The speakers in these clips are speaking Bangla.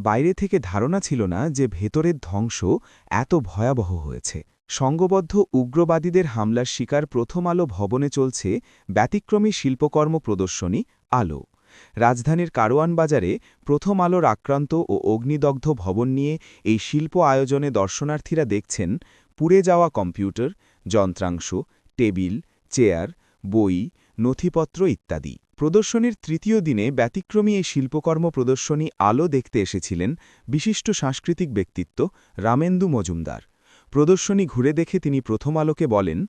বাইরে থেকে ধারণা ছিল না যে ভেতরের ধ্বংস এত ভয়াবহ হয়েছে। সংঘবদ্ধ উগ্রবাদীদের হামলার শিকার প্রথম আলো ভবনে চলছে ব্যতিক্রমী শিল্পকর্ম প্রদর্শনী আলো। রাজধানীর কারওয়ান বাজারে প্রথম আলোর আক্রান্ত ও অগ্নিদগ্ধ ভবন নিয়ে এই শিল্প আয়োজনে দর্শনার্থীরা দেখছেন পুড়ে যাওয়া কম্পিউটার, যন্ত্রাংশ, টেবিল, চেয়ার, বই, নথিপত্র ইত্যাদি। প্রদর্শনীর তৃতীয় দিনে ব্যতিক্রমী এই শিল্পকর্ম প্রদর্শনী আলো দেখতে এসেছিলেন বিশিষ্ট সাংস্কৃতিক ব্যক্তিত্ব রামেন্দু মজুমদার। প্রদর্শনী ঘুরে দেখে তিনি প্রথম আলোকে বলেন,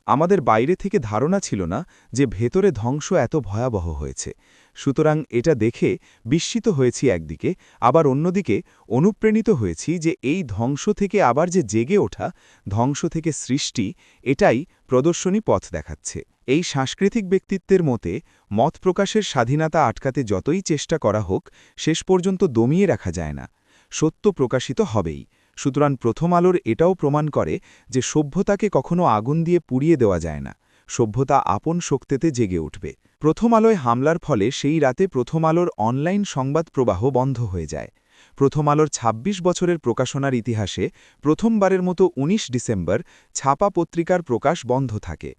আমাদের বাইরে থেকে ধারণা ছিল না যে ভেতরে ধ্বংস এত ভয়াবহ হয়েছে। সুতরাং এটা দেখে বিস্মিত হয়েছি একদিকে, আবার অন্যদিকে অনুপ্রাণিত হয়েছি যে এই ধ্বংস থেকে আবার যে জেগে ওঠা, ধ্বংস থেকে সৃষ্টি, এটাই প্রদর্শনী পথ দেখাচ্ছে। এই সাংস্কৃতিক ব্যক্তিত্বের মতে মত প্রকাশের স্বাধীনতা আটকাতে যতই চেষ্টা করা হোক, শেষ পর্যন্ত দমিয়ে রাখা যায় না, সত্য প্রকাশিত হবেই। সুতরাং প্রথম আলোর এটাও প্রমাণ করে যে সভ্যতাকে কখনো আগুন দিয়ে পুড়িয়ে দেওয়া যায় না, সভ্যতা আপন শক্তিতে জেগে উঠবে। প্রথম আলোয় হামলার ফলে সেই রাতে প্রথম আলোর অনলাইন সংবাদ প্রবাহ বন্ধ হয়ে যায়। প্রথম আলোর ২৬ বছরের প্রকাশনার ইতিহাসে প্রথমবারের মতো ১৯ ডিসেম্বর ছাপা পত্রিকার প্রকাশ বন্ধ থাকে।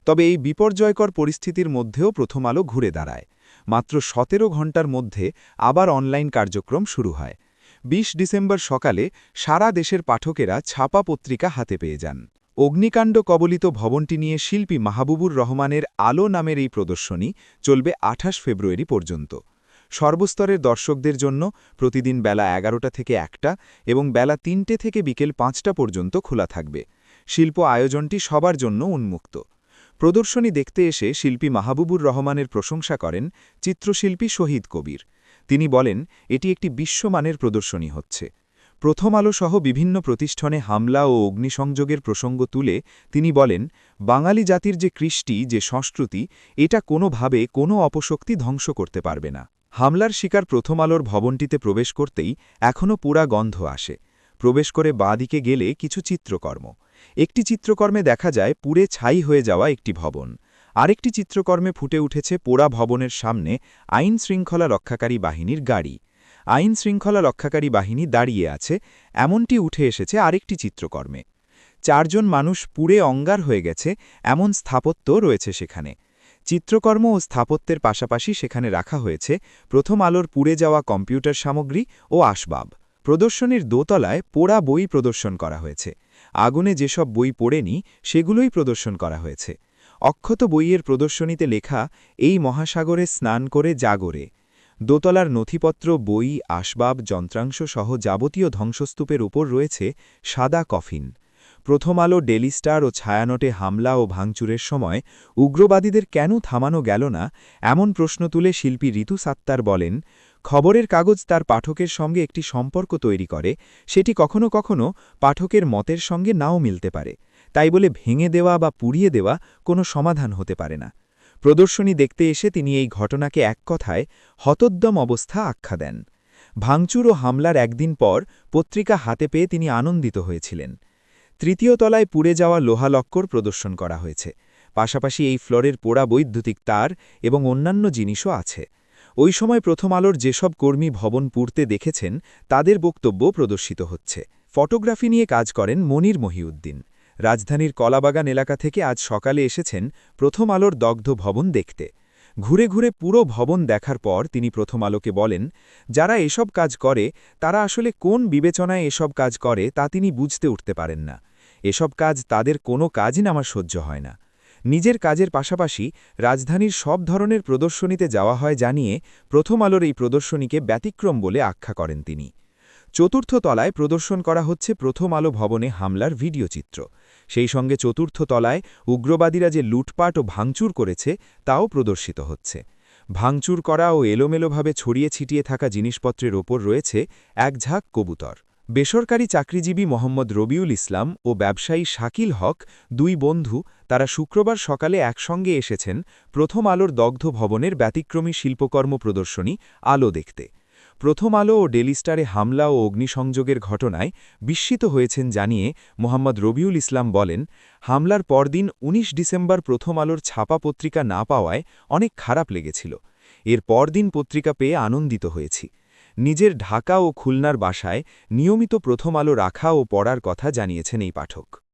তবে এই বিপর্যয়কর পরিস্থিতির মধ্যেও প্রথম আলো ঘুরে দাঁড়ায়। মাত্র ১৭ ঘণ্টার মধ্যে আবার অনলাইন কার্যক্রম শুরু হয়। ২০ ডিসেম্বর সকালে সারা দেশের পাঠকেরা ছাপা পত্রিকা হাতে পেয়ে যান। অগ্নিকাণ্ড কবলিত ভবনটি নিয়ে শিল্পী মাহবুবুর রহমানের আলো নামের এই প্রদর্শনী চলবে ২৮ ফেব্রুয়ারি পর্যন্ত। সর্বস্তরের দর্শকদের জন্য প্রতিদিন বেলা ১১টা থেকে ১টা এবং বেলা ৩টে থেকে বিকেল ৫টা পর্যন্ত খোলা থাকবে। শিল্প আয়োজনটি সবার জন্য উন্মুক্ত। প্রদর্শনী দেখতে এসে শিল্পী মাহবুবুর রহমানের প্রশংসা করেন চিত্রশিল্পী শহীদ কবির। তিনি বলেন, এটি একটি বিশ্বমানের প্রদর্শনী হচ্ছে। প্রথম আলো সহ বিভিন্ন প্রতিষ্ঠানে হামলা ও অগ্নিসংযোগের প্রসঙ্গ তুলে তিনি বলেন, বাঙালি জাতির যে কৃষ্টি, যে সংস্কৃতি, এটা কোনোভাবে কোনো অপশক্তি ধ্বংস করতে পারবে না। হামলার শিকার প্রথম আলোর ভবনটিতে প্রবেশ করতেই এখনও পোড়া গন্ধ আসে। প্রবেশ করে বাঁদিকে গেলে কিছু চিত্রকর্ম। একটি চিত্রকর্মে দেখা যায় পুড়ে ছাই হয়ে যাওয়া একটি ভবন। আরেকটি চিত্রকর্মে ফুটে উঠেছে পোড়া ভবনের সামনে আইন শৃঙ্খলা রক্ষাকারী বাহিনীর গাড়ি। আইন শৃঙ্খলা রক্ষাকারী বাহিনী দাঁড়িয়ে আছে, এমনটি উঠে এসেছে আরেকটি চিত্রকর্মে। ৪ জন মানুষ পুড়ে অঙ্গার হয়ে গেছে এমন স্থাপত্য রয়েছে সেখানে। চিত্রকর্ম ও স্থাপত্যের পাশাপাশি সেখানে রাখা হয়েছে প্রথম আলোর পুড়ে যাওয়া কম্পিউটার সামগ্রী ও আসবাব। প্রদর্শনীর দোতলায় পোড়া বই প্রদর্শন করা হয়েছে। আগুনে যেসব বই পোড়েনি সেগুলোই প্রদর্শন করা হয়েছে। অক্ষত বইয়ের প্রদর্শনীতে লেখা, এই মহাসাগরে স্নান করে জাগরে। দোতলার নথিপত্র, বই, আসবাব, যন্ত্রাংশ সহ যাবতীয় ধ্বংসস্তূপের উপর রয়েছে সাদা কফিন। প্রথম আলো, ডেলি স্টার ও ছায়ানটে হামলা ও ভাঙচুরের সময় উগ্রবাদীদের কেন থামানো গেল না, এমন প্রশ্ন তুলে শিল্পী ঋতু সাত্তার বলেন, খবরের কাগজ তার পাঠকের সঙ্গে একটি সম্পর্ক তৈরি করে, সেটি কখনো কখনো পাঠকের মতের সঙ্গে নাও মিলতে পারে। তাই বলে ভেঙে দেওয়া বা পুড়িয়ে দেওয়া কোনো সমাধান হতে পারে না। প্রদর্শনী দেখতে এসে তিনি এই ঘটনাকে এক কথায় হতোদ্যম অবস্থা আখ্যা দেন। ভাঙচুর ও হামলার একদিন পর পত্রিকা হাতে পেয়ে তিনি আনন্দিত হয়েছিলেন। তৃতীয় তলায় পুড়ে যাওয়া লোহালক্কর প্রদর্শন করা হয়েছে। পাশাপাশি এই ফ্লোরের পোড়া বৈদ্যুতিক তার এবং অন্যান্য জিনিসও আছে। ওই সময় প্রথম আলোর যেসব কর্মী ভবন পুড়তে দেখেছেন তাদের বক্তব্য প্রদর্শিত হচ্ছে। ফটোগ্রাফি নিয়ে কাজ করেন মনির মহিউদ্দিন। রাজধানীর কলাবাগান এলাকা থেকে আজ সকালে এসেছেন প্রথম আলোর দগ্ধ ভবন দেখতে। ঘুরে ঘুরে পুরো ভবন দেখার পর তিনি প্রথম আলোকে বলেন, যারা এসব কাজ করে তারা আসলে কোন বিবেচনায় এসব কাজ করে তা তিনি বুঝতে উঠতে পারেন না। এসব কাজ তাদের কোনো কাজই আমার সহ্য হয় না। নিজের কাজের পাশাপাশি রাজধানীর সব ধরনের প্রদর্শনীতে যাওয়া হয় জানিয়ে প্রথম আলোর এই প্রদর্শনীকে ব্যতিক্রম বলে আখ্যা করেন তিনি। চতুর্থ তলায় প্রদর্শন করা হচ্ছে প্রথম আলো ভবনে হামলার ভিডিও চিত্র। সেই সঙ্গে চতুর্থ তলায় উগ্রবাদীরা যে লুটপাট ও ভাঙচুর করেছে তাও প্রদর্শিত হচ্ছে। ভাঙচুর করা ও এলোমেলোভাবে ছড়িয়ে ছিটিয়ে থাকা জিনিসপত্রের ওপর রয়েছে এক ঝাঁক কবুতর। বেসরকারি চাকরিজীবী মোহাম্মদ রবিউল ইসলাম ও ব্যবসায়ী শাকিল হক, দুই বন্ধু, তারা শুক্রবার সকালে একসঙ্গে এসেছেন প্রথম আলোর দগ্ধ ভবনের ব্যতিক্রমী শিল্পকর্ম প্রদর্শনী আলো দেখতে। প্রথম আলো ও ডেলি স্টারে হামলা ও অগ্নিসংযোগের ঘটনায় বিস্মিত হয়েছেন জানিয়ে মোহাম্মদ রবিউল ইসলাম বলেন, হামলার পরদিন ১৯ ডিসেম্বর প্রথম আলোর ছাপা পত্রিকা না পাওয়ায় অনেক খারাপ লেগেছিল। এর পরদিন পত্রিকা পেয়ে আনন্দিত হয়েছি। নিজের ঢাকা ও খুলনার বাসায় নিয়মিত প্রথম আলো রাখা ও পড়ার কথা জানিয়েছেন এই পাঠক।